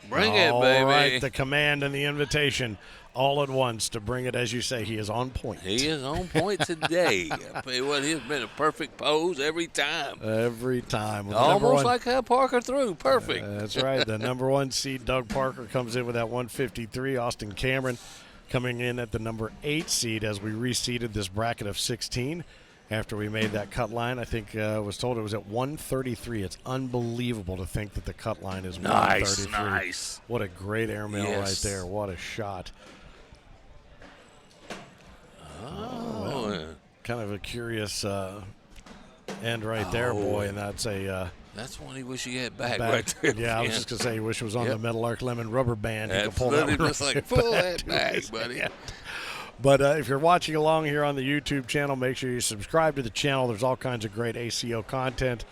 Bring it, baby. All right, the command and the invitation all at once to bring it. As you say, he is on point. He is on point today. I tell you what, he's been a perfect pose every time. Every time. Well, Almost like how Parker threw. Perfect. That's right. The number 1 seed, Doug Parker, comes in with that 153. Austin Cameron coming in at the number 8 seed as we reseeded this bracket of 16. After we made that cut line, I think was told it was at 133. It's unbelievable to think that the cut line is 133. Nice. What a great airmail right there. What a shot. Oh, well, kind of a curious end right there, boy, and that's a that's one he wish he had back right there. Yeah, I was just gonna say, he wish it was on the Metal Arc Lemon rubber band. Absolutely, he could pull that one just like pull that back, buddy. Hand. But if you're watching along here on the YouTube channel, make sure you subscribe to the channel. There's all kinds of great ACO content.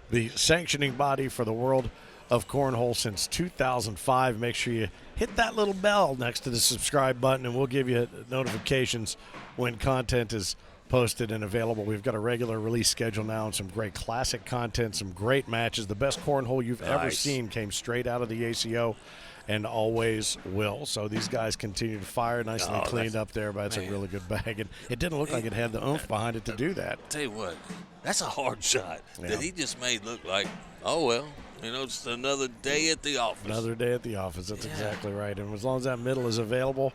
The sanctioning body for the world of cornhole since 2005. Make sure you hit that little bell next to the subscribe button, and we'll give you notifications when content is posted and available. We've got a regular release schedule now and some great classic content, some great matches. The best cornhole you've ever seen came straight out of the ACO and always will. So these guys continue to fire, nicely cleaned up there, but it's a really good bag. And it didn't look like it had the oomph behind it to do that. Tell you what, that's a hard shot that he just made look like, oh, well, you know, just another day at the office. Another day at the office. That's exactly right. And as long as that middle is available,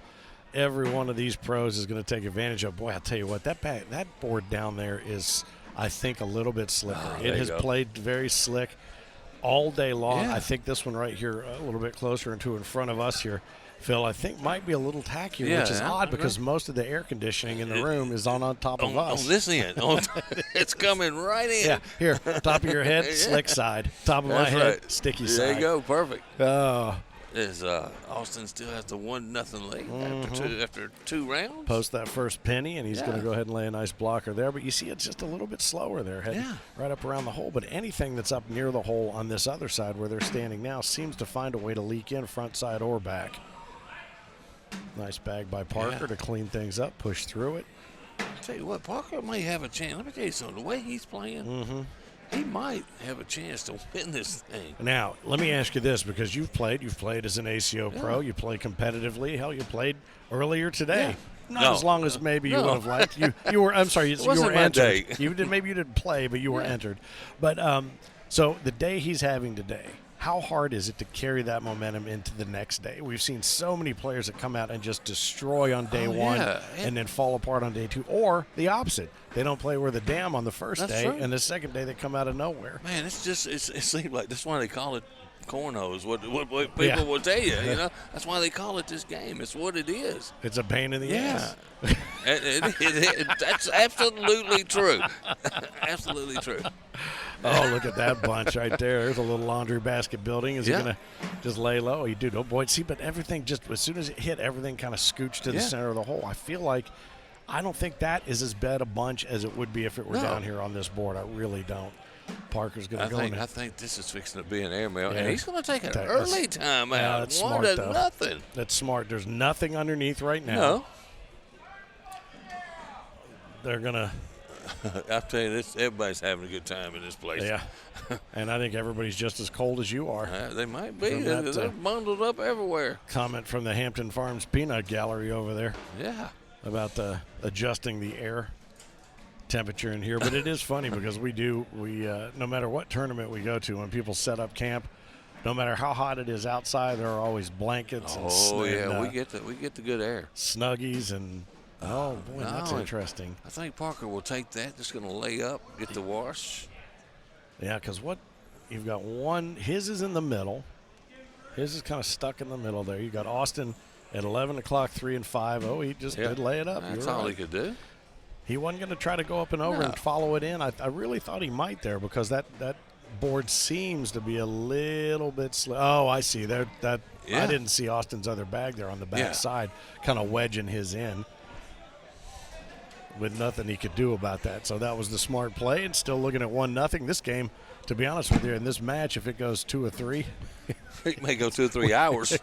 every one of these pros is going to take advantage of. Boy, I'll tell you what, that board down there is, I think, a little bit slicker. It has played very slick all day long. I think this one right here, a little bit closer into in front of us here, Phil, I think might be a little tackier, which is odd because most of the air conditioning in the room is on top of us. On this end. It's coming right in. Yeah, here, top of your head, slick side. Top of my head, sticky side. There you go, perfect. Oh. Austin still has the 1-0 lead after two rounds. Post that first penny, and he's going to go ahead and lay a nice blocker there. But you see it's just a little bit slower there, heading right up around the hole. But anything that's up near the hole on this other side where they're standing now seems to find a way to leak in front side or back. Nice bag by Parker to clean things up, push through it. I'll tell you what, Parker may have a chance. Let me tell you something. The way he's playing, he might have a chance to win this thing. Now, let me ask you this, because you've played as an ACO Pro. You play competitively. Hell, you played earlier today. Not as long as maybe you would have liked. You were. I'm sorry. You were entered. Maybe you didn't play, but you were entered. But so the day he's having today, how hard is it to carry that momentum into the next day? We've seen so many players that come out and just destroy on day one and then fall apart on day two, or the opposite. They don't play worth a damn on the first day, and the second day they come out of nowhere. Man, it seems like that's why they call it cornhole is what people will tell you. You know, that's why they call it this game. It's what it is. It's a pain in the ass. That's absolutely true. Absolutely true. Oh, look at that bunch right there. There's a little laundry basket building. Is he going to just lay low? He did. Oh, boy. See, but everything just, as soon as it hit, everything kind of scooched to the center of the hole. I feel like, I don't think that is as bad a bunch as it would be if it were down here on this board. I really don't. Parker's going to go in. I think this is fixing to be an airmail, and he's going to take an early time out. That's smart, though. Nothing. That's smart. There's nothing underneath right now. No. They're going to. I'll tell you this, everybody's having a good time in this place. Yeah. And I think everybody's just as cold as you are. They might be. They're bundled up everywhere. Comment from the Hampton Farms Peanut Gallery over there. Yeah. About adjusting the air temperature in here. But it is funny because we no matter what tournament we go to, when people set up camp, no matter how hot it is outside, there are always blankets. We get the good air. Snuggies and oh boy, that's interesting. I think Parker will take that. Just going to lay up, get the wash. Yeah, because you've got one. His is in the middle. His is kind of stuck in the middle there. You got Austin at 11 o'clock, 3 and 5. Oh, he just did lay it up. That's all he could do. He wasn't going to try to go up and over and follow it in. I really thought he might there because that board seems to be a little bit Oh, I see. I didn't see Austin's other bag there on the back side, kind of wedging his in. with nothing he could do about that. So that was the smart play, and still looking at 1-0. This game, to be honest with you, in this match, if it goes 2 or 3, it may go 2 or 3 hours.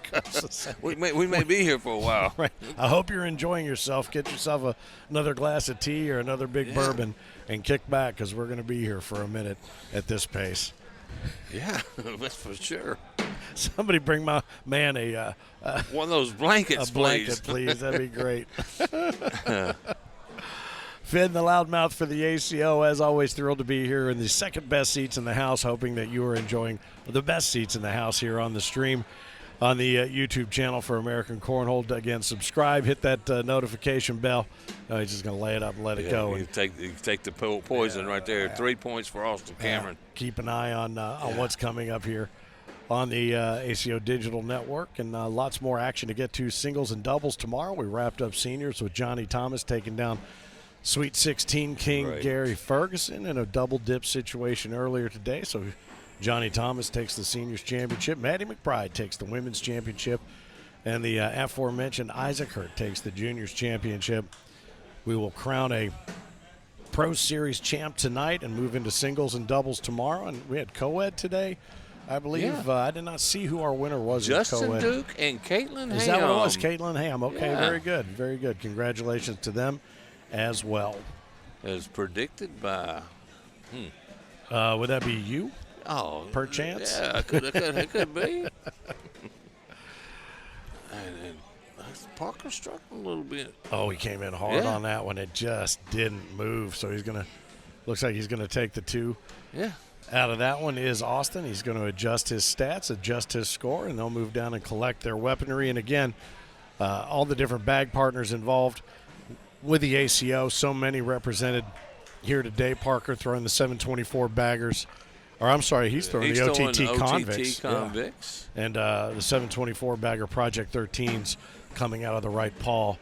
we may be here for a while. Right. I hope you're enjoying yourself. Get yourself another glass of tea or another big bourbon and kick back, because we're going to be here for a minute at this pace. Yeah, that's for sure. Somebody bring my man one of those blankets, a blanket, please. That'd be great. Finn, the loudmouth for the ACO, as always, thrilled to be here in the second best seats in the house, hoping that you are enjoying the best seats in the house here on the stream on the YouTube channel for American Cornhole. Again, subscribe, hit that notification bell. He's just going to lay it up and let it go. You take the poison right there. 3 points for Austin Cameron. Keep an eye on what's coming up here on the ACO Digital Network, and lots more action to get to. Singles and doubles tomorrow. We wrapped up seniors with Johnny Thomas taking down Sweet 16 King Gary Ferguson in a double dip situation earlier today. So Johnny Thomas takes the seniors championship. Maddie McBride takes the women's championship. And the aforementioned Isaac Hurt takes the juniors championship. We will crown a Pro Series champ tonight and move into singles and doubles tomorrow. And we had co-ed today, I believe. Yeah. I did not see who our winner was. Justin Duke and Caitlin Ham. Is that what it was? Caitlin Ham. Okay, very good. Very good. Congratulations to them as well. As predicted by would that be you? Oh, perchance? Yeah, it could be. and Parker struck a little bit. Oh, he came in hard on that one. It just didn't move. So looks like he's gonna take the 2. Yeah. Out of that one is Austin. He's going to adjust his stats, adjust his score, and they'll move down and collect their weaponry. And again, all the different bag partners involved with the ACO, so many represented here today. Parker throwing the 724 baggers. Or I'm sorry, he's throwing the OTT convicts. Yeah. And the 724 bagger Project 13s coming out of the right paw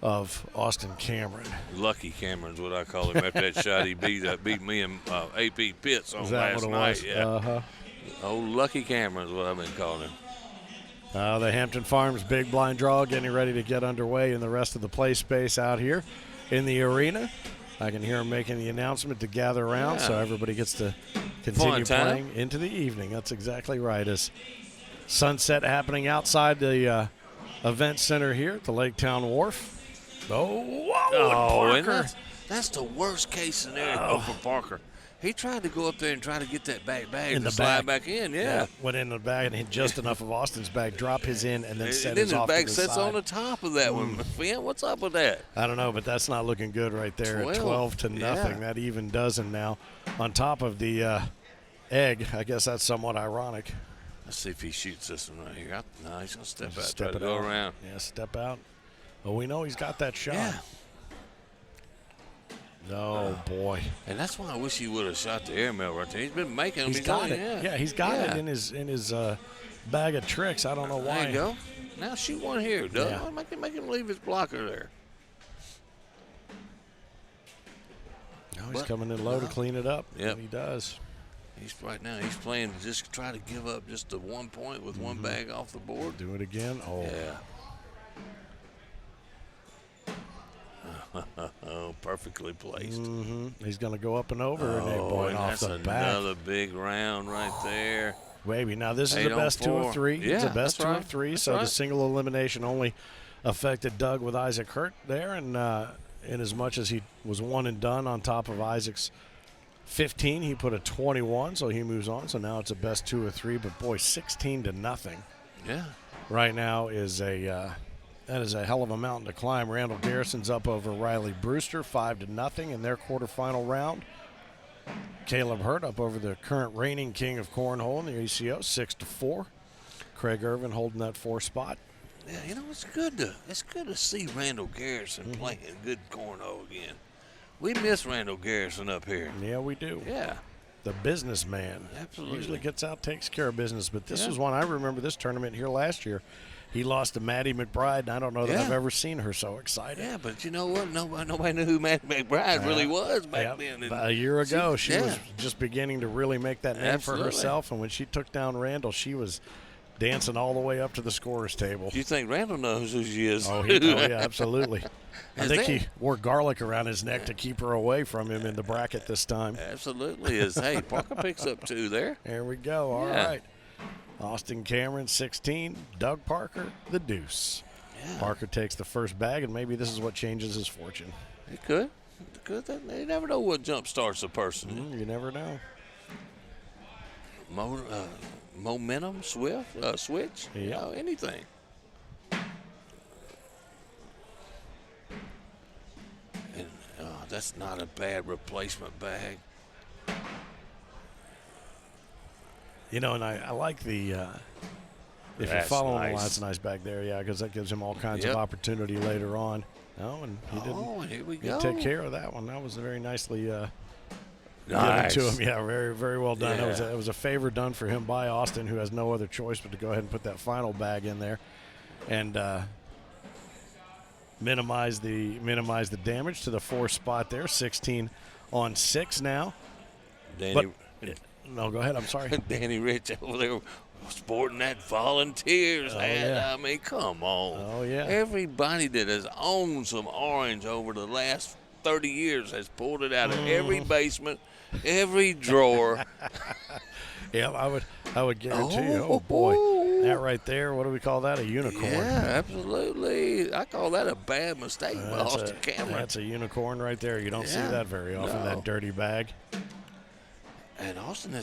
of Austin Cameron. Lucky Cameron's what I call him after that shot he beat me and AP Pitts on last night. Yeah. Old Lucky Cameron's what I've been calling him. The Hampton Farms big blind draw getting ready to get underway in the rest of the play space out here in the arena. I can hear him making the announcement to gather around, so everybody gets to continue playing into the evening. That's exactly right. As sunset happening outside the event center here at the Lake Town Wharf. Parker. That's the worst case scenario for Parker. He tried to go up there and try to get that bag to slide back in. Yeah. Went in the bag and hit just enough of Austin's bag, drop his in, and then set his off to the side. Then his bag sits on the top of that one. Finn, what's up with that? I don't know, but that's not looking good right there. 12-0. That even dozen now. On top of the egg, I guess that's somewhat ironic. Let's see if he shoots this one right here. No, he's going to step out, try to go around. Yeah, step out. Well, we know he's got that shot. Yeah. Oh, boy. And that's why I wish he would have shot the airmail right there. He's been making them. He's got it. Yeah, he's got it in his bag of tricks. I don't know why. There you go. Now shoot one here, Doug. Yeah. Make him leave his blocker there. Oh, he's coming in low to clean it up. Yep. He does. He's playing to just try to give up just the 1 point with one bag off the board. Do it again. Oh. Yeah. Oh, perfectly placed. He's going to go up and over, and boy, off the back. That's another big round right there. Baby, now this is the best 2 of 3. Yeah, it's the best 2 of 3, so right. The single elimination only affected Doug with Isaac Hurt there, and in as much as he was one and done on top of Isaac's 15, he put a 21, so he moves on. So now it's a best 2 of 3, but boy, 16-0. Yeah. Right now is that is a hell of a mountain to climb. Randall Garrison's up over Riley Brewster, 5-0 in their quarterfinal round. Caleb Hurt up over the current reigning king of Cornhole in the ACO, 6-4. Craig Irvin holding that 4 spot. Yeah, you know, it's good to see Randall Garrison playing good cornhole again. We miss Randall Garrison up here. Yeah, we do. Yeah. The businessman. Absolutely. Usually gets out, takes care of business. But this was one, I remember this tournament here last year. He lost to Maddie McBride, and I don't know that I've ever seen her so excited. Yeah, but you know what? Nobody knew who Maddie McBride really was back then. A year ago, she was just beginning to really make that name for herself. And when she took down Randall, she was dancing all the way up to the scorer's table. You think Randall knows who she is? Oh, yeah, absolutely. I think he wore garlic around his neck to keep her away from him in the bracket this time. Absolutely is. Hey, Parker picks up 2 there. There we go. All right. Austin Cameron, 16. Doug Parker, the deuce. Yeah. Parker takes the first bag, and maybe this is what changes his fortune. It could. You never know what jump starts a person. You never know. Momentum, switch, anything. And that's not a bad replacement bag. And I like the if you're following the line, it's a nice bag there, because that gives him all kinds of opportunity later on. And he didn't. Here we go. Take care of that one. That was very nicely given to him. Yeah, very, very well done. Yeah. That was a favor done for him by Austin, who has no other choice but to go ahead and put that final bag in there, and minimize the damage to the 4th spot there. 16 on 6 now. No, go ahead. I'm sorry. Danny Rich over there sporting that Volunteers hat. Yeah. I mean, come on. Oh, yeah. Everybody that has owned some orange over the last 30 years has pulled it out of every basement, every drawer. Yeah, I would guarantee you. Oh, boy. That right there, what do we call that? A unicorn. Yeah, absolutely. I call that a bad mistake by Austin Cameron. That's a unicorn right there. You don't see that very often, that dirty bag. And Austin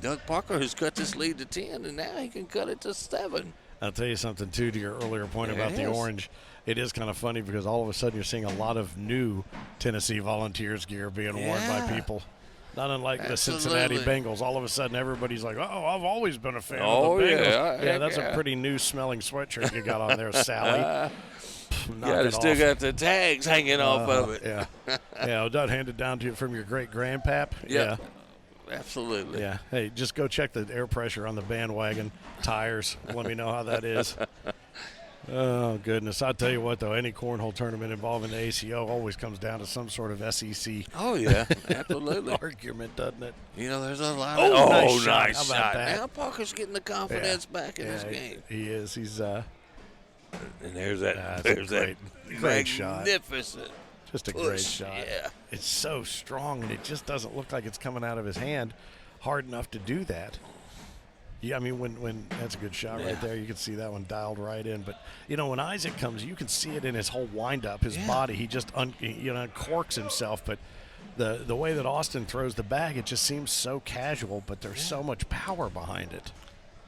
Doug Parker has cut this lead to 10, and now he can cut it to 7. I'll tell you something, too, to your earlier point about the orange. It is kind of funny because all of a sudden you're seeing a lot of new Tennessee Volunteers gear being worn by people. Not unlike the Cincinnati Bengals. All of a sudden everybody's like, oh, I've always been a fan of the Bengals. Yeah, that's a pretty new-smelling sweatshirt you got on there, Sally. Still got the tags hanging off of it. Yeah, that handed down to you from your great-grandpap. Yeah. Absolutely. Yeah. Hey, just go check the air pressure on the bandwagon tires. Let me know how that is. Oh, goodness. I'll tell you what, though, any cornhole tournament involving the ACO always comes down to some sort of SEC absolutely. argument, doesn't it? There's a lot of nice shot. That? Now Parker's getting the confidence back in this game. He is. He's and there's that great shot. Magnificent. Just a great shot. Yeah. It's so strong, and it just doesn't look like it's coming out of his hand hard enough to do that. Yeah, I mean, when that's a good shot right there. You can see that one dialed right in. But, when Isaac comes, you can see it in his whole wind-up, his body. He just uncorks himself. But the way that Austin throws the bag, it just seems so casual, but there's so much power behind it.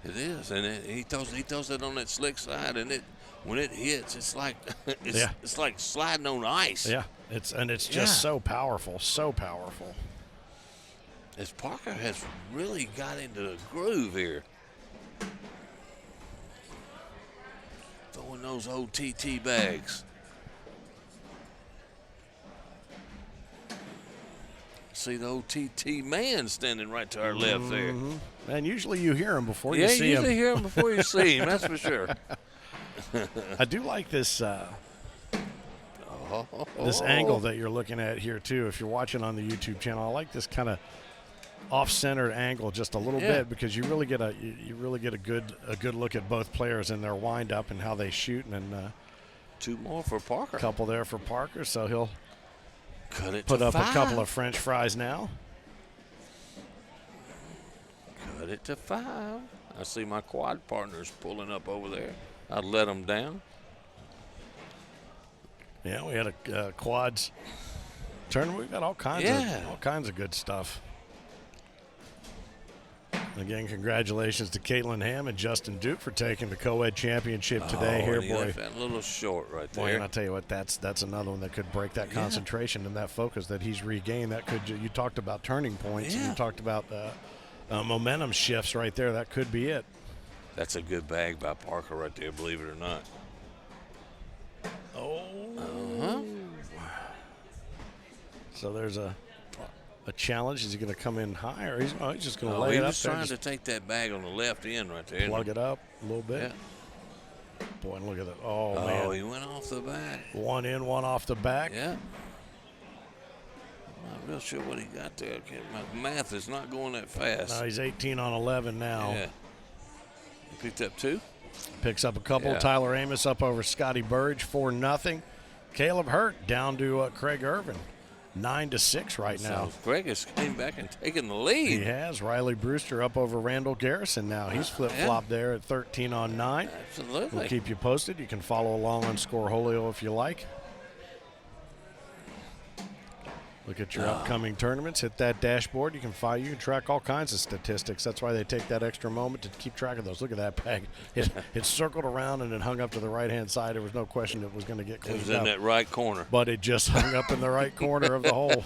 It is, and he throws it on that slick side, and when it hits, it's like it's like sliding on ice. Yeah, it's just so powerful, so powerful. As Parker has really got into the groove here. Throwing those OTT bags. See the OTT man standing right to our left there. And usually you hear him before you see him. Yeah, you usually hear him before you see him, that's for sure. I do like this this angle that you're looking at here, too. If you're watching on the YouTube channel, I like this kind of off-centered angle just a little bit because you really get a good look at both players in their wind-up and how they shoot. And 2 more for Parker. A couple there for Parker, so he'll put up 5. a couple of French fries now. Cut it to 5. I see my quad partners pulling up over there. I'd let them down. Yeah, we had a quads tournament. We've got all kinds of good stuff. Again, congratulations to Caitlin Ham and Justin Duke for taking the co-ed championship today. Boy, that little short right there. Boy, and I'll tell you what, that's another one that could break that concentration and that focus that he's regained. That could. You talked about turning points, and you talked about momentum shifts right there. That could be it. That's a good bag by Parker right there, believe it or not. So there's a challenge. Is he going to come in higher? He's just going to lay it up there. He was trying to take that bag on the left end right there. Plug it up a little bit. Yeah. Boy, look at that. Oh, man. He went off the back. One in, one off the back. Yeah. I'm not real sure what he got there. My math is not going that fast. No, he's 18 on 11 now. Yeah. Picked up 2. Picks up a couple. Yeah. Tyler Amos up over Scotty Burge, 4-0. Caleb Hurt down to Craig Irvin, 9-6 right now. So Craig has came back and taken the lead. He has. Riley Brewster up over Randall Garrison now. He's flip-flopped there at 13-9. Absolutely. We'll keep you posted. You can follow along on Scoreholio if you like. Look at your upcoming tournaments. Hit that dashboard. You can track all kinds of statistics. That's why they take that extra moment to keep track of those. Look at that bag. It circled around and it hung up to the right-hand side. There was no question it was going to get cleaned up. It was in that right corner. But it just hung up in the right corner of the hole.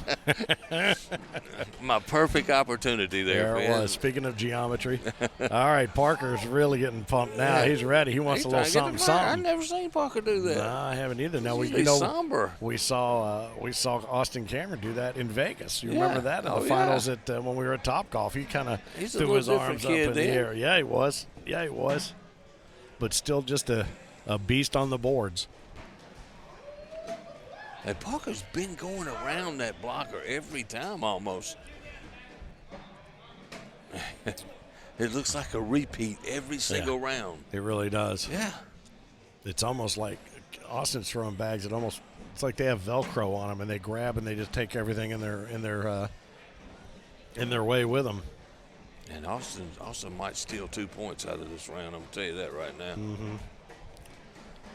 My perfect opportunity there. There it was. Speaking of geometry. All right, Parker's really getting pumped now. He's ready. He wants a little something. I've never seen Parker do that. No, I haven't either. Now somber. We saw Austin Cameron do that in Vegas. You remember that in the finals at when we were at Topgolf? He kind of threw his arms up in the air. Yeah, he was. But still just a beast on the boards. And Parker's been going around that blocker every time almost. It looks like a repeat every single round. It really does. Yeah. It's almost like Austin's throwing bags. It's like they have Velcro on them, and they grab and they just take everything in their way with them. And Austin might steal 2 points out of this round. I'm gonna tell you that right now. Mm-hmm.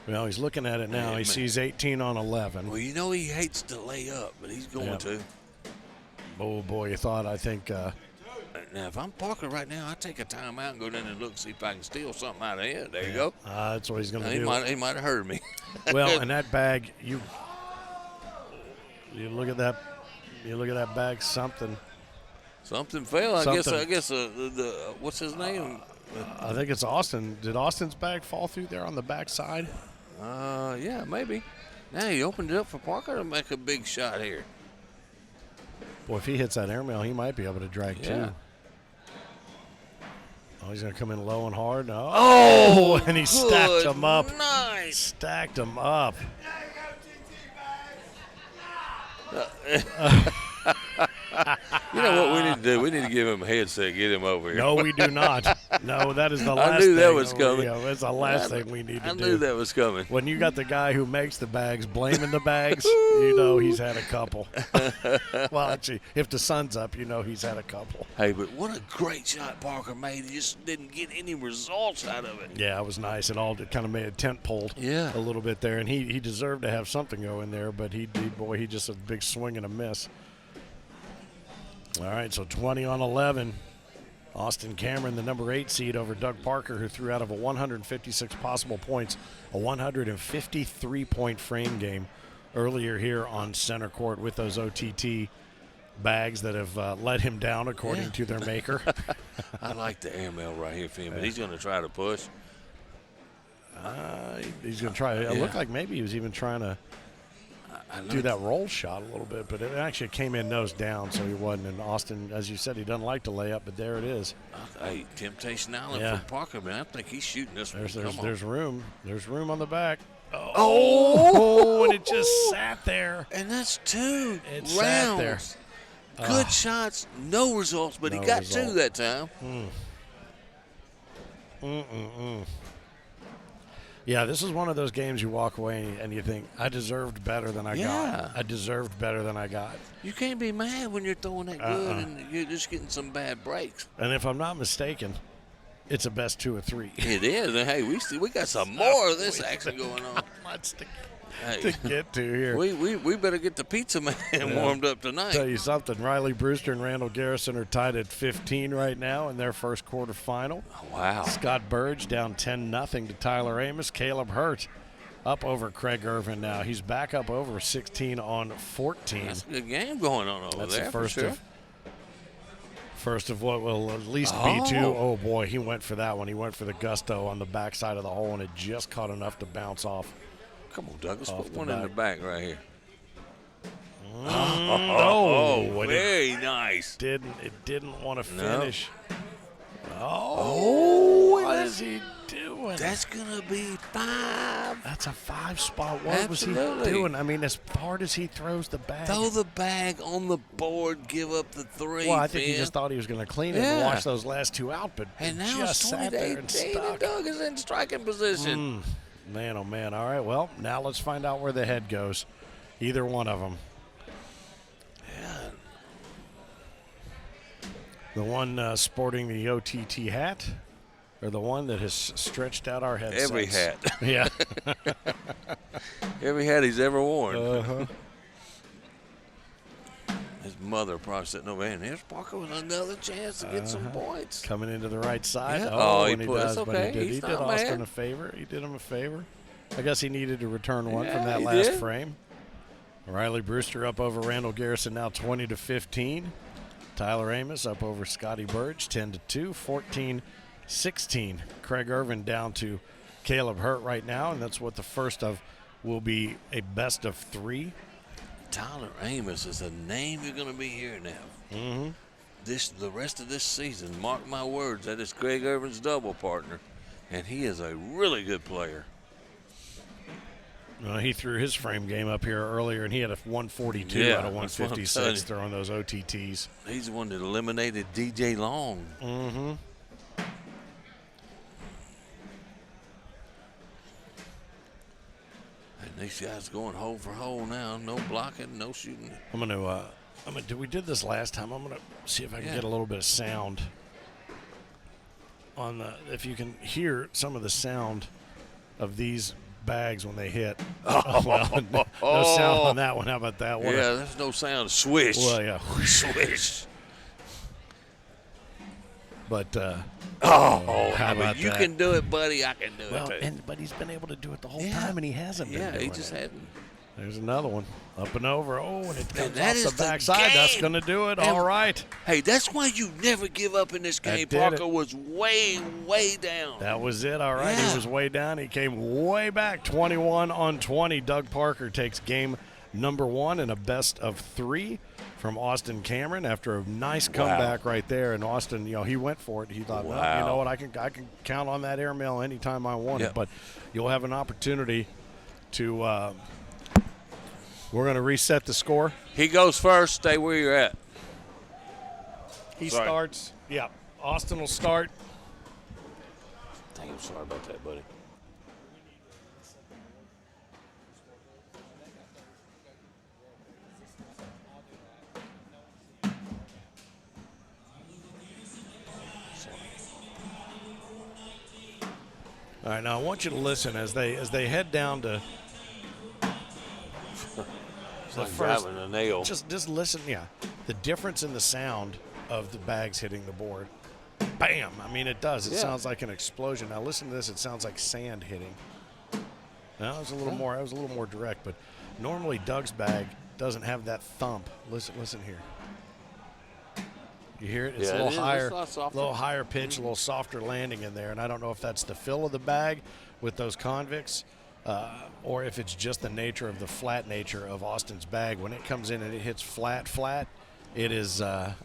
Well, he's looking at it now. He sees 18 on 11. Well, he hates to lay up, but he's going to. Oh boy, you thought? I think. Now, if I'm Parker right now, I take a timeout and go down and look, see if I can steal something out of here. There you go. That's what he's going to do. He might have heard me. Well, and that bag, you look at that. You look at that bag. Something fell. I guess. What's his name? I think it's Austin. Did Austin's bag fall through there on the back side? Yeah, maybe. Now he opened it up for Parker to make a big shot here. Boy, if he hits that airmail, he might be able to drag two. Oh, he's going to come in low and hard. Oh, and he stacked him up. Nice. Stacked him up. You know what we need to do? We need to give him a headset, get him over here. No, we do not. No, that is the last thing. I knew that was coming. That's the last thing we need to do. I knew that was coming. When you got the guy who makes the bags blaming the bags, you know he's had a couple. Well, actually, if the sun's up, you know he's had a couple. Hey, but what a great shot Parker made. He just didn't get any results out of it. Yeah, it was nice. It kind of made a tent pole a little bit there, and he deserved to have something go in there, but he just a big swing and a miss. All right, so 20 on 11. Austin Cameron, the number 8 seed over Doug Parker, who threw out of a 156 possible points, a 153-point frame game earlier here on center court with those OTT bags that have let him down, according to their maker. I like the airmail right here for him, but he's going to try to push. He's going to try. It looked like maybe he was even trying to do that roll shot a little bit, but it actually came in nose down, so he wasn't. And Austin, as you said, he doesn't like to lay up, but there it is. Hey, Temptation Island from Parker, man. I think he's shooting this one. There's room. There's room on the back. Oh, and it just sat there. And that's 2 rounds. Sat there. Good shots, no results, but he got 2 that time. Yeah, this is one of those games you walk away and you think, I deserved better than I got. I deserved better than I got. You can't be mad when you're throwing that good and you're just getting some bad breaks. And if I'm not mistaken, it's a best 2 or 3. It is. And hey, we got some more of this action going on. Lots to get to here. We better get the pizza man warmed up tonight. Tell you something, Riley Brewster and Randall Garrison are tied at 15 right now in their first quarterfinal. Wow. Scott Burge down 10-0 to Tyler Amos. Caleb Hurt up over Craig Irvin now. He's back up over 16 on 14. That's a good game going on over there. That's the first of what will at least be 2. Oh, boy, he went for that one. He went for the gusto on the backside of the hole, and it just caught enough to bounce off. Come on, Douglas. Put one in the back right here. Very nice. It didn't want to finish. What is he doing? doing? That's going to be 5. That's a 5 spot. What Absolutely. was he doing? I mean, as hard as he throws the bag. Throw the bag on the board, give up the 3. Well, I think he just thought he was going to clean it and wash those last 2 out, but and now just it's sat there and 20-18, stuck. and Doug is in striking position. Man, oh, man. All right, well, now let's find out where the head goes. Either one of them. Yeah. The one sporting the OTT hat, or the one that has stretched out our headsets? Every hat. Yeah. Every hat he's ever worn. Uh-huh. His mother probably sitting over there, and here's Parker with another chance to get some points. Coming into the right side. Yeah. Oh, he and he put, does, it's but okay. he did Austin a favor. He did him a favor. I guess he needed to return one from that last frame. Riley Brewster up over Randall Garrison now 20-15. Tyler Amos up over Scotty Burge 10-2, 14-16. Craig Irvin down to Caleb Hurt right now, and that's what the first of will be a best of 3. Tyler Amos is a name you're going to be hearing now. The rest of this season, mark my words, that is Craig Irvin's double partner, and he is a really good player. He threw his frame game up here earlier, and he had a 142 out of 156 throwing those OTTs. He's the one that eliminated DJ Long. And these guys going hole for hole now. No blocking, no shooting. We did this last time. I'm gonna see if I can get a little bit of sound on if you can hear some of the sound of these bags when they hit. No sound on that one. How about that one? Yeah, there's no sound. Swish. Well, yeah. Swish. But how about that? You can do it, buddy. I can do it too. But he's been able to do it the whole time, and he hasn't been doing he just it. hadn't. There's another one. Up and over. Oh, and it comes that off is the the backside. That's game. going to do it. All right. Hey, that's why you never give up in this game. Parker was way, way down. That was it. All right. Yeah. He was way down. He came way back. 21-20. Doug Parker takes game number 1 in a best of 3 from Austin Cameron after a nice comeback right there. And Austin, he went for it. He thought, well, you know what, I can count on that airmail anytime I want it. But you'll have an opportunity to we're going to reset the score. He goes first. Stay where you're at. He starts. Yeah. Austin will start. Dang, I'm sorry about that, buddy. All right, now I want you to listen as they head down to the first. Driving a nail. Just listen, the difference in the sound of the bags hitting the board. Bam! I mean, it does. It sounds like an explosion. Now listen to this. It sounds like sand hitting. Now it was a little more. I was a little more direct, but normally Doug's bag doesn't have that thump. Listen here. You hear it? It's a little higher, pitch, a little softer landing in there. And I don't know if that's the fill of the bag with those convicts, or if it's just the nature of the flat nature of Austin's bag. When it comes in and it hits flat, it is.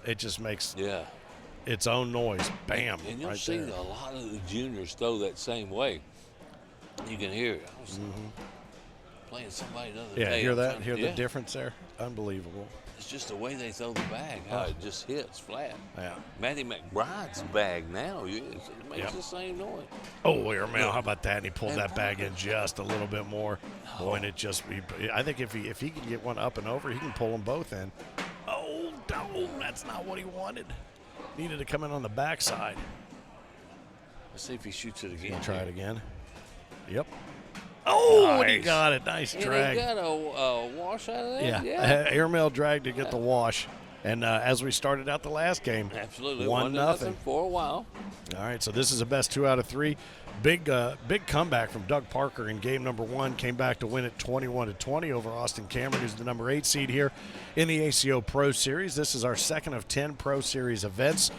It just makes its own noise. Bam! And you'll right see there. a lot of the juniors throw that same way. You can hear it. I was playing somebody the other day. Hear that? Hear the difference there? Unbelievable. It's just the way they throw the bag, how it just hits flat. Yeah. Matty McBride's bag now, it makes the same noise. Oh, airmail, how about that? And he pulled that bag in just a little bit more. Boy, and it just, I think if he can get one up and over, he can pull them both in. Oh, that's not what he wanted. Needed to come in on the backside. Let's see if he shoots it again. He'll try it again. Yep. Oh, nice. He got it. Nice drag. And he got a wash out of that? Yeah. Airmail drag to get the wash. And as we started out the last game, absolutely 1-0 for a while. All right, so this is a best 2 out of 3. Big comeback from Doug Parker in game number 1. Came back to win it 21-20 over Austin Cameron, who's the number 8 seed here in the ACO Pro Series. This is our second of 10 Pro Series events.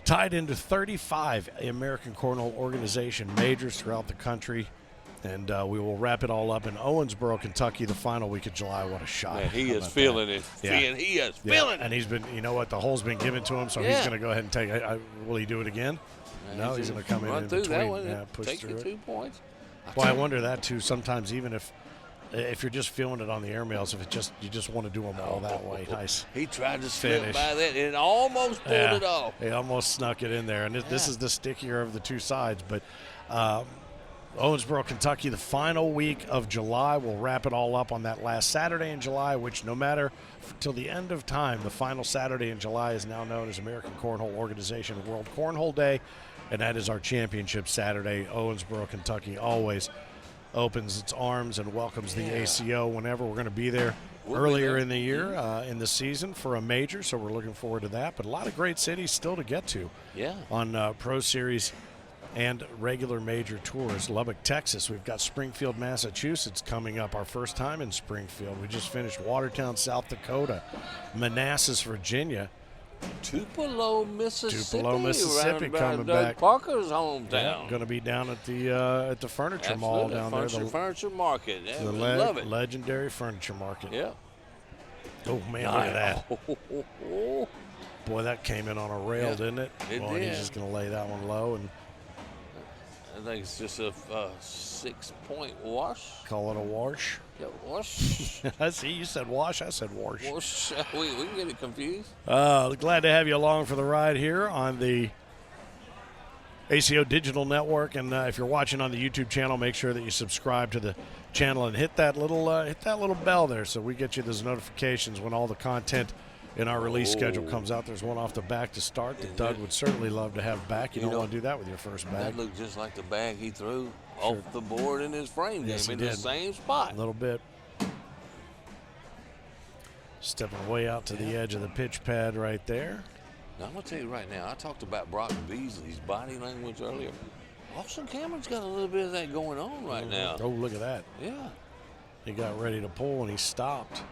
Tied into 35 American Cornhole Organization majors throughout the country. And we will wrap it all up in Owensboro, Kentucky, the final week of July. What a shot. Man, he is feeling it. Yeah. He is feeling it. And he's been, you know what, the hole's been given to him, so he's going to go ahead and take it. Will he do it again? No, he's going to come in through between. that one. Yeah, push Take through the it. 2 points. Well, I wonder that, too, sometimes even if you're just feeling it on the airmails, if you just want to do them all that way. Nice. He tried to slip finish by that and almost pulled it off. He almost snuck it in there. And this is the stickier of the two sides. But Owensboro, Kentucky, the final week of July. We'll wrap it all up on that last Saturday in July, which no matter till the end of time, the final Saturday in July is now known as American Cornhole Organization World Cornhole Day, and that is our championship Saturday. Owensboro, Kentucky always opens its arms and welcomes the ACO whenever. We're going to be there earlier in the year, in the season for a major, so we're looking forward to that. But a lot of great cities still to get to on Pro Series and regular major tours. Lubbock, Texas. We've got Springfield, Massachusetts coming up, our first time in Springfield. We just finished Watertown, South Dakota, Manassas, Virginia. Tupelo, Mississippi, coming Doug back. Parker's hometown. Yeah, going to be down at the furniture mall down there. The Furniture Market. Yeah, the love it. legendary furniture market. Yeah. Oh, man, look at that. Boy, that came in on a rail, didn't it? It Boy, did. He's just going to lay that one low and I think it's just a 6-point wash. call it a wash. Yeah, wash. I see you said wash. I said wash. Wash. We can get it confused. Glad to have you along for the ride here on the ACO Digital Network. And if you're watching on the YouTube channel, make sure that you subscribe to the channel and hit that little bell there so we get you those notifications when all the content in our release schedule comes out. There's one off the back to start that Doug would certainly love to have back. You don't want to do that with your first bag. That looked just like the bag he threw off the board in his frame game in the same spot. A little bit. Stepping way out to the edge of the pitch pad right there. Now, I'm going to tell you right now, I talked about Brock Beasley's body language earlier. Austin Cameron's got a little bit of that going on right now. Oh, look at that. Yeah. He got ready to pull and he stopped.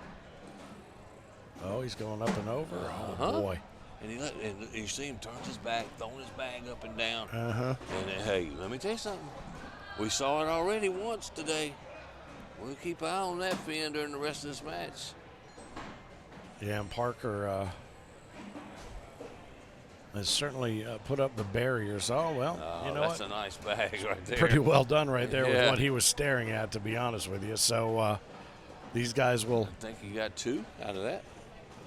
Oh, he's going up and over. Oh, boy. And you see him turn his back, throwing his bag up and down. Uh-huh. And hey, let me tell you something. We saw it already once today. We'll keep an eye on that fin during the rest of this match. Yeah, and Parker has certainly put up the barriers. Oh, well, you know that's a nice bag right there. Pretty well done right there with what he was staring at, to be honest with you. So these guys will I think he got 2 out of that.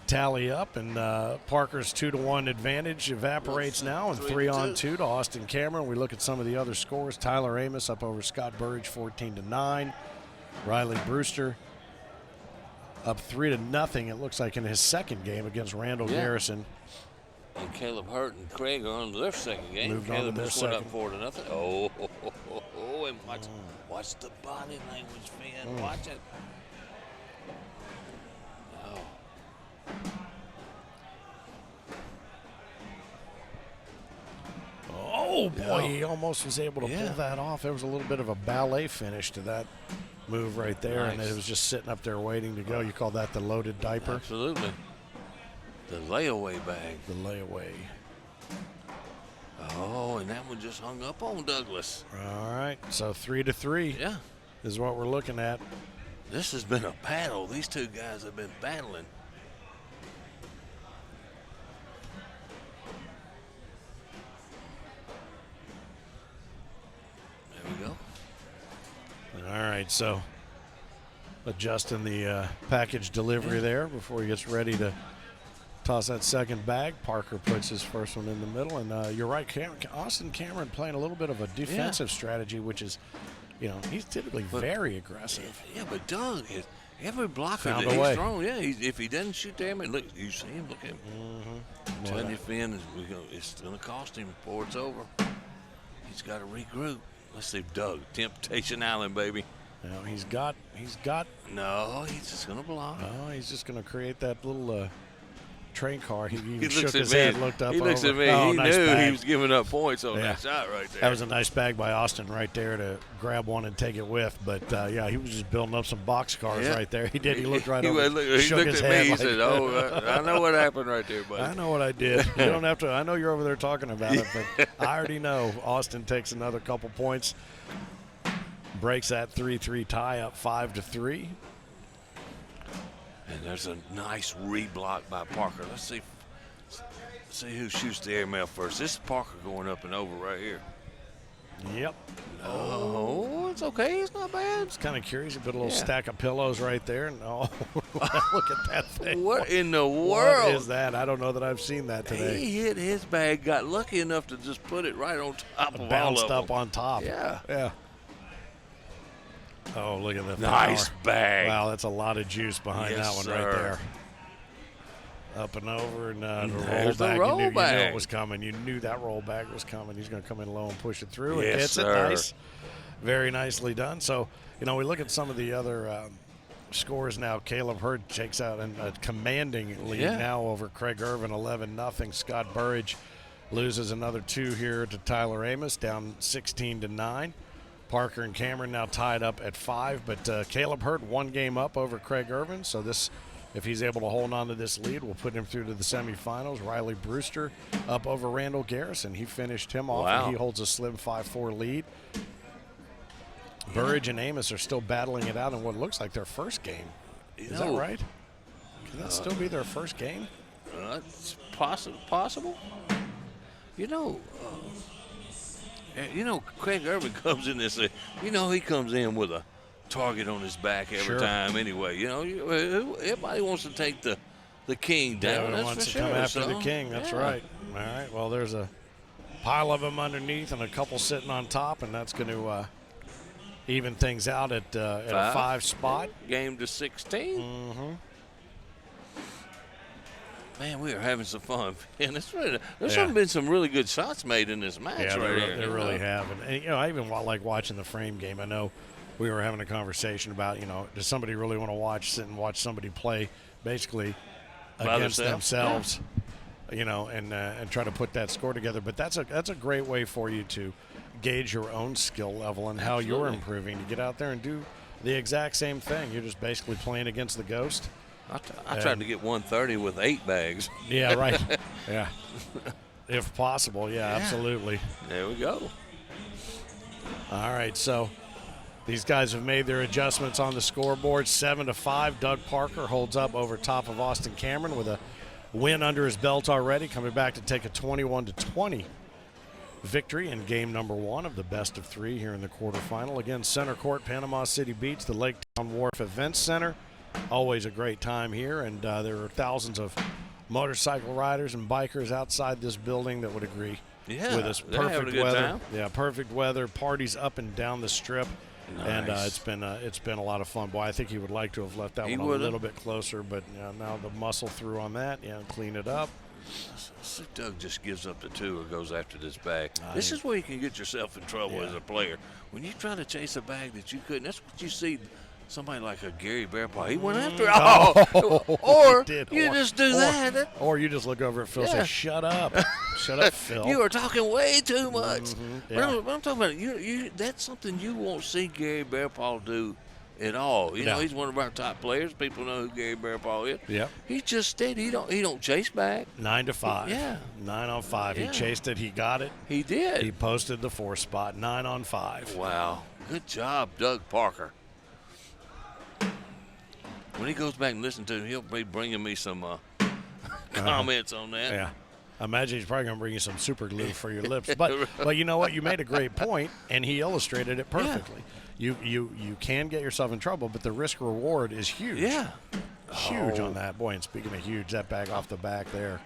tally up, and Parker's 2-1 advantage evaporates now, and 3-2 to Austin Cameron. We look at some of the other scores. Tyler Amos up over Scott Burridge 14-9. Riley Brewster up 3-0. It looks like in his second game against Randall Garrison. And Caleb Hurt and Craig are on their second game. Moved on to Caleb their just went second. up 4-0. And watch the body language, man. Watch it. Oh, boy, he almost was able to pull that off. There was a little bit of a ballet finish to that move right there, and it was just sitting up there waiting to go. You call that the loaded diaper? Absolutely. The layaway bag. The layaway. Oh, and that one just hung up on Douglas. All right, so 3-3 is what we're looking at. This has been a battle. These two guys have been battling. There we go. All right, so adjusting the package delivery there before he gets ready to toss that second bag. Parker puts his first one in the middle, and you're right, Austin Cameron playing a little bit of a defensive strategy, which is, you know, he's typically very aggressive. Yeah, but Doug, every blocker Found that a way. he's thrown, if he doesn't shoot there, man, look, you see him, look at him. I'm telling you, Finn, it's going to cost him before it's over. He's got to regroup. Let's see, Doug, Temptation Island, baby. Now he's got. No, he's just going to block. Oh, he's just going to create that little train car. He even He shook looks at his me. head, looked up. He looks over. at me. Oh, He nice knew bag. he was giving up points on that shot right there. That was a nice bag by Austin right there to grab one and take it with. But, yeah, he was just building up some box cars right there. He did. He looked right over. He shook looked his at head me. He like, said, oh, I know what happened right there, buddy. I know what I did. You don't have to. I know you're over there talking about it, but I already know Austin takes another couple points. breaks that 3-3 tie up 5-3. And there's a nice reblock by Parker. Let's see who shoots the airmail first. This is Parker going up and over right here. Yep. Oh, it's okay. It's not bad. It's kind of curious. You put a little stack of pillows right there. And look at that thing. What in the world? What is that? I don't know that I've seen that today. He hit his bag, got lucky enough to just put it right on top of all Bounced of them. up on top. Yeah. Yeah. Oh, look at that. Nice bag. Wow, that's a lot of juice behind that one right there. Up and over, and the rollback. You knew it was coming. You knew that rollback was coming. He's going to come in low and push it through. Yes, and gets sir. it. Nice. Very nicely done. So, we look at some of the other scores now. Caleb Hurd takes out a commanding lead now over Craig Irvin, 11-0. Scott Burridge loses another 2 here to Tyler Amos, down 16-9. Parker and Cameron now tied up at 5, but Caleb Hurd 1 game up over Craig Irvin, so this, if he's able to hold on to this lead, will put him through to the semifinals. Riley Brewster up over Randall Garrison. He finished him off, and he holds a slim 5-4 lead. Burridge and Amos are still battling it out in what looks like their first game. Is that right? Can that still be their first game? It's possible. Craig Irvin comes in this. He comes in with a target on his back every time. Anyway, everybody wants to take the king down. Everyone wants to come after the king. That's right. All right. Well, there's a pile of them underneath and a couple sitting on top, and that's going to even things out at a 5 spot. Game to 16. Mm-hmm. Man, we are having some fun. And there's been some really good shots made in this match right here. They really have. And I even like watching the frame game. I know we were having a conversation about, does somebody really want to sit and watch somebody play basically against themselves, and try to put that score together. But that's a great way for you to gauge your own skill level and how you're improving, to get out there and do the exact same thing. You're just basically playing against the ghost. I tried to get 130 with 8 bags. Yeah, right. Yeah. If possible, absolutely. There we go. All right, so these guys have made their adjustments on the scoreboard. 7-5. Doug Parker holds up over top of Austin Cameron with a win under his belt already, coming back to take a 21-20 victory in game number 1 of the best of 3 here in the quarterfinal. Again, center court, Panama City Beach, the Lake Town Wharf Events Center. Always a great time here, and there are thousands of motorcycle riders and bikers outside this building that would agree with us. Perfect weather. Time. Yeah, perfect weather. Parties up and down the strip. Nice. And it's been a lot of fun. Boy, I think he would like to have left that one a little bit closer, but now the muscle through on that, clean it up. Doug just gives up the 2 or goes after this bag. This is where you can get yourself in trouble as a player. When you try to chase a bag that you couldn't, that's what you see. Somebody like a Gary Bearpaw, he went after it. Or you just do that. Or you just look over at Phil and say, shut up. Shut up, Phil. You are talking way too much. Mm-hmm. But I'm talking about, that's something you won't see Gary Bearpaw do at all. You know, he's one of our top players. People know who Gary Bearpaw is. Yep. He's just steady. He don't chase back. 9-5. Yeah. 9 on 5. Yeah. He chased it. He got it. He did. He posted the 4 spot. 9 on 5. Wow. Good job, Doug Parker. When he goes back and listens to him, he'll be bringing me some comments on that. Yeah. I imagine he's probably going to bring you some super glue for your lips. But you know what? You made a great point, and he illustrated it perfectly. Yeah. You can get yourself in trouble, but the risk reward is huge. Yeah. Huge on that. Boy, and speaking of huge, that bag off the back there,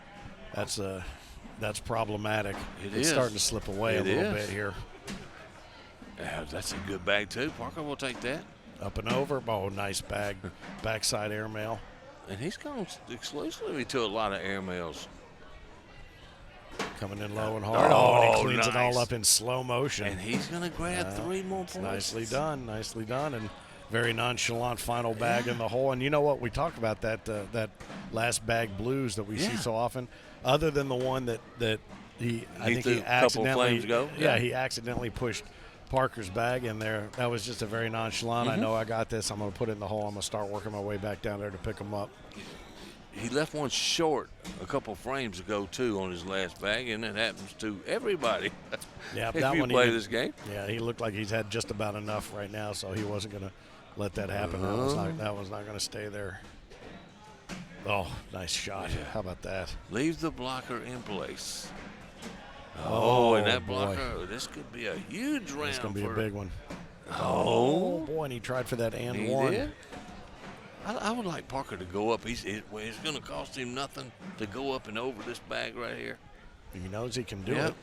that's problematic. It's starting to slip away a little bit here. Yeah, that's a good bag, too. Parker will take that. Up and over. Oh, nice bag. Backside airmail. And he's gone exclusively to a lot of airmails. Coming in low and hard. And he cleans it all up in slow motion. And he's going to grab 3 more points. Nicely done. Nicely done. And very nonchalant final bag in the hole. And you know what? We talked about that last bag blues that we see so often. Other than the one that he accidentally he accidentally pushed Parker's bag in there. That was just a very nonchalant. I know I got this. I'm going to put it in the hole. I'm going to start working my way back down there to pick them up. he left one short a couple frames ago too on his last bag, and that happens to everybody. Yeah, if that you one play this game. Yeah, he looked like he's had just about enough right now, so he wasn't going to let that happen. That was not going to stay there. Oh, nice shot. Yeah. How about that? Leave the blocker in place. Oh, and that boy. blocker, this could be a huge round. It's going to be a big one. Oh, boy, and he tried for that and he one. did. I would like Parker to go up. It's going to cost him nothing to go up and over this bag right here. He knows he can do Yep. it.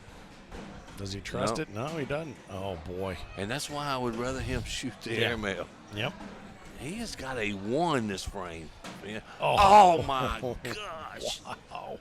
Does he trust it? No, he doesn't. Oh, boy. And that's why I would rather him shoot the airmail. Yep. He has got a 1 this frame. Yeah. Oh. Oh, my gosh. Wow.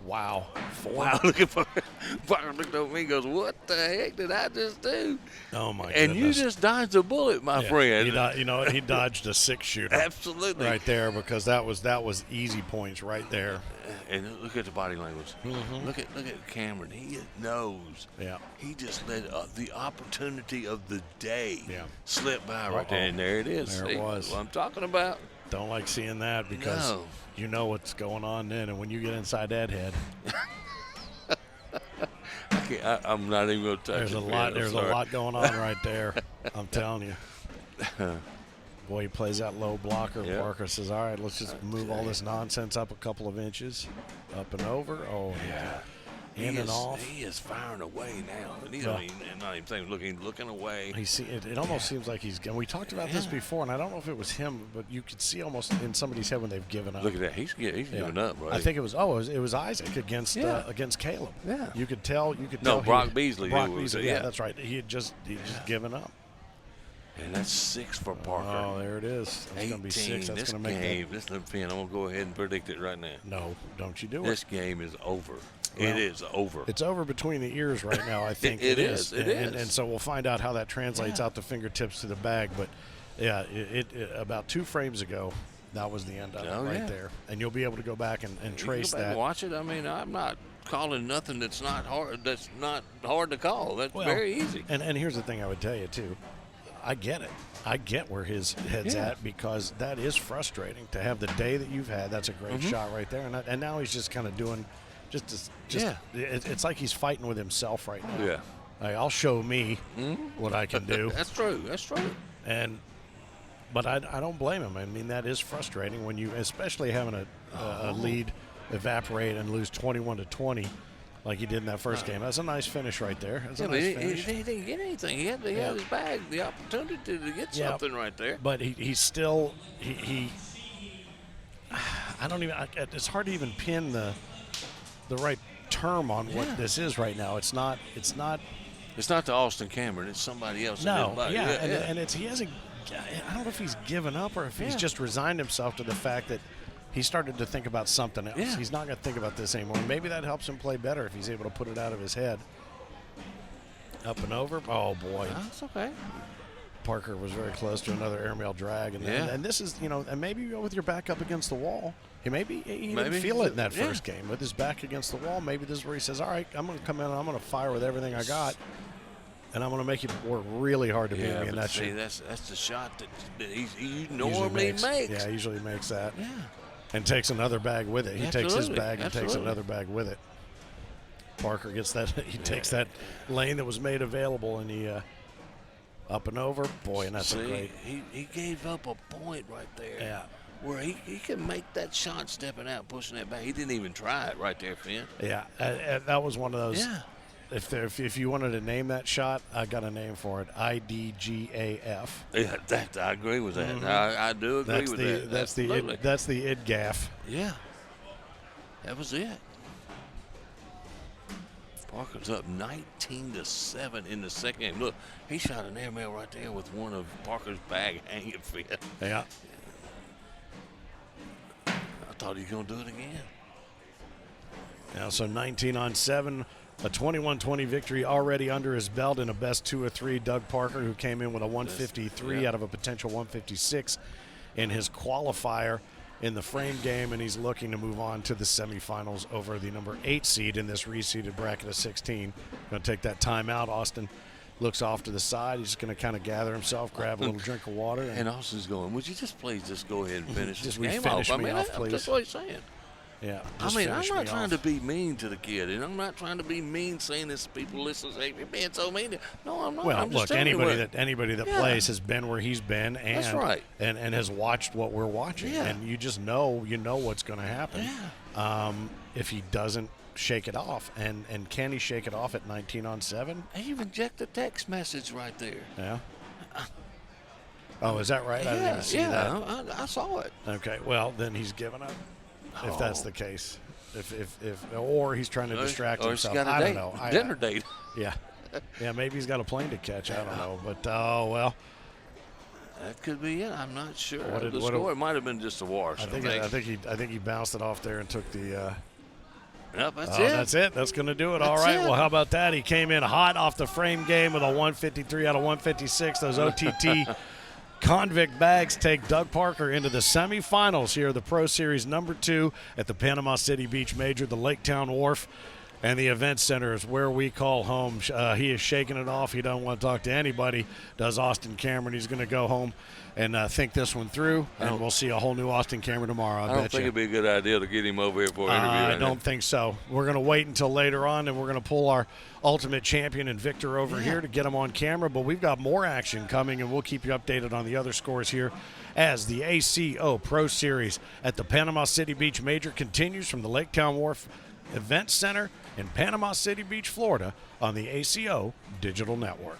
Wow. Wow, look at Parker looked over me and goes, what the heck did I just do? Oh, my And goodness. you just dodged a bullet, my friend. He dodged a 6-shooter. Absolutely. Right there, because that was easy points right there. And look at the body language. Look at Cameron. He knows. Yeah. He just let the opportunity of the day slip by right Uh-oh. there. And there it is. There it See, was. what I'm talking about. Don't like seeing that because No. you know what's going on then, and when you get inside that head, I'm not even going to touch there's it. a lot. There's a lot going on right there. I'm telling you. Boy, he plays that low blocker. Yep. Parker says, "All right, let's just move all this nonsense up a couple of inches, up and over." Oh, Yeah. in and off. He is firing away now. And he's Yeah. not even saying looking away. It almost seems like he's. And we talked about this before, and I don't know if it was him, but you could see almost in somebody's head when they've given up. Look at that. He's giving up, right? I think it was Isaac against Caleb. Yeah. You could tell. No, Brock Beasley. Brock it was, Beasley. Yeah, that's right. He had just given up. And that's 6 for Parker. Oh, there it is. That's going to be 6. That's this going to make game. This little pin. I'm going to go ahead and predict it right now. No, don't you do This it. game is over. Well, it is over. It's over between the ears right now, I think. It is. It and, is. And so we'll find out how that translates out the fingertips to the bag. But, yeah, it about 2 frames ago, that was the end of it right there. And you'll be able to go back and trace go back that. and watch it. I mean, I'm not calling nothing that's not hard. That's not hard to call. That's very easy. And here's the thing I would tell you, too. I get it. I get where his head's at because that is frustrating to have the day that you've had. That's a great shot right there. And now he's just kind of doing it's like he's fighting with himself right now. Yeah. Like, I'll show me what I can do. That's true. That's true. But I don't blame him. I mean, that is frustrating when you, especially having a lead evaporate and lose 21-20 like he did in that first game. That's a nice finish right there. That's a nice finish. He didn't get anything. He had his bag, the opportunity to get something right there. But he's still I don't even. It's hard to even pin the right term on what this is right now. It's not. It's not the Austin Cameron. It's somebody else. No. And it's he hasn't. I don't know if he's given up or if he's just resigned himself to the fact that he started to think about something else. Yeah. He's not going to think about this anymore. Maybe that helps him play better if he's able to put it out of his head. Up and over. Oh, boy. That's okay. Parker was very close to another airmail drag. And this is, and maybe you go with your back up against the wall. He didn't feel it in that first game. With his back against the wall, maybe this is where he says, all right, I'm going to come in and I'm going to fire with everything I got. And I'm going to make you work really hard to beat me in that shot. That's the shot that he normally makes. Yeah, he usually makes that. Yeah. And takes another bag with it. He takes his bag and takes another bag with it. Parker gets that. He takes that lane that was made available, and he up and over. Boy, and that's a great. He gave up a point right there. Yeah. Where he can make that shot stepping out, pushing that back. He didn't even try it right there, Finn. Yeah, that was one of those. Yeah. If you wanted to name that shot, I got a name for it. IDGAF. Yeah, I agree with that. Mm-hmm. I do agree with that. That's the id gaff. Yeah, that was it. Parker's up 19-7 in the second game. Look, he shot an airmail right there with one of Parker's bag hanging, Finn. Yeah. I thought he was going to do it again. Now, so 19-7. A 21-20 victory already under his belt in a best 2 of 3. Doug Parker, who came in with a 153 out of a potential 156 in his qualifier in the frame game, and he's looking to move on to the semifinals over the number 8 seed in this reseeded bracket of 16. Going to take that time out, Austin. looks off to the side. He's going to kind of gather himself, grab a little drink of water. And Austin's going, would you just please just go ahead and finish this Just game finish off? me off, That's please. what he's saying. Yeah. I mean, I'm not trying to be mean to the kid, and I'm not trying to be mean saying this to people listen say you're being so mean. No, I'm not. Well, I'm just look, telling anybody that plays has been where he's been, and That's right. and has watched what we're watching, Yeah. and you just know what's going to happen. Yeah. If he doesn't shake it off, and can he shake it off at 19-on-7? I even checked the text message right there. Yeah. Oh, is that right? I didn't even see that. I saw it. Okay, well then he's given up. If that's the case, or he's trying to distract or he's himself. got a I date, don't know. dinner date. Yeah, maybe he's got a plane to catch. I don't know, but oh well. That could be it. I'm not sure. What The score it might have been just a wash. I think he bounced it off there and took the. Yep, that's Oh, it. that's it. That's going to do it. All That's right. it. Well, how about that? He came in hot off the frame game with a 153 out of 156. Those OTT convict bags take Doug Parker into the semifinals here, the Pro Series #2 at the Panama City Beach Major, the Lake Town Wharf. And the event center is where we call home. He is shaking it off. He don't want to talk to anybody, does Austin Cameron. He's going to go home and think this one through, and we'll see a whole new Austin Cameron tomorrow. I don't think it'd be a good idea to get him over here for an interview. I don't think so. We're going to wait until later on, and we're going to pull our ultimate champion and victor over here to get him on camera. But we've got more action coming, and we'll keep you updated on the other scores here as the ACO Pro Series at the Panama City Beach Major continues from the Lake Town Wharf Event Center in Panama City Beach, Florida on the ACO Digital Network.